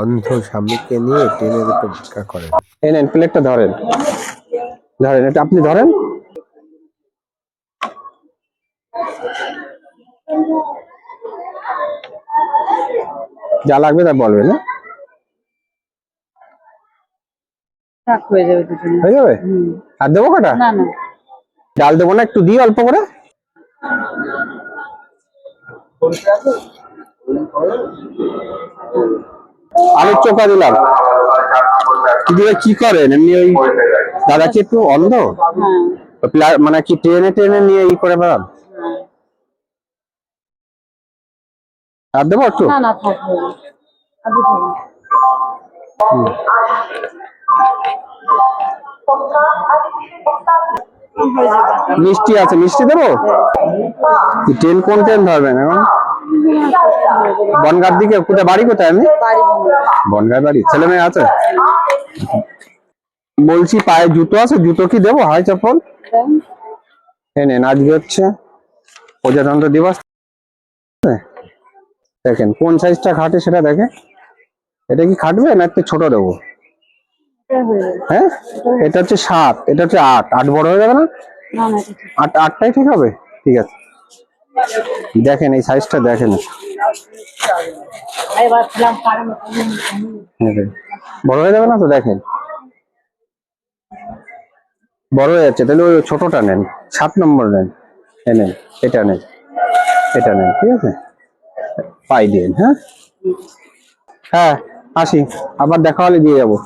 অন্ধ স্বামীকে নিয়ে ট্রেনের উপর ভিক্ষা করেন। এই নেন প্লেটটা ধরেন, ধরেন এটা আপনি ধরেন। যা লাগবে তা বলবেন, হ্যাঁ? হয়ে যাবে দুজনে। হয়ে যাবে? আর দেবো কটা? না না, ডাল দেবো না, একটু দিই অল্প করে। আলুর চোখা দিলাম। দিদি কি করেন এমনি? ওই দাদা কি একটু অন্ধ? হ্যাঁ মানে কি ট্রেনে ট্রেনে নিয়ে ই করে বেড়ান? হ্যাঁ। আর দেবো একটু? না না, থাকবে আপনি থাকুন। মিষ্টি আছে, মিষ্টি দেবো? ট্রেন কোন ট্রেন ধরবেন এখন? বনগাঁর দিকে? কোথায় বাড়ি, কোথায় আমি? বনগাঁ বাড়ি। ছেলে মেয়ে আছে? বলছি পায়ে জুতো আছে, জুতো কি দেবো? হাই চপ্পল নেন। আজকে হচ্ছে প্রজাতন্ত্র দিবস, দেখেন কোন সাইজটা খাটে সেটা দেখে। এটা কি খাটবে না একটু ছোট দেবো? হ্যাঁ, এটা হচ্ছে 7, এটা হচ্ছে 8। 8 বড় হয়ে যাবে না? না না, 8টাই ঠিক হবে। ঠিক আছে, দেখেন এই সাইজটা দেখেন। বড় হয়ে যাবে না তো? দেখেন বড় হয়ে যাচ্ছে, তাহলে ওই ছোটটা নেন, 7 নম্বর নেন। নেন এটা নেন, এটা নেন, ঠিক আছে? পাই দিন। হ্যাঁ হ্যাঁ, আসি, আবার দেখা হলে দিয়ে যাবো।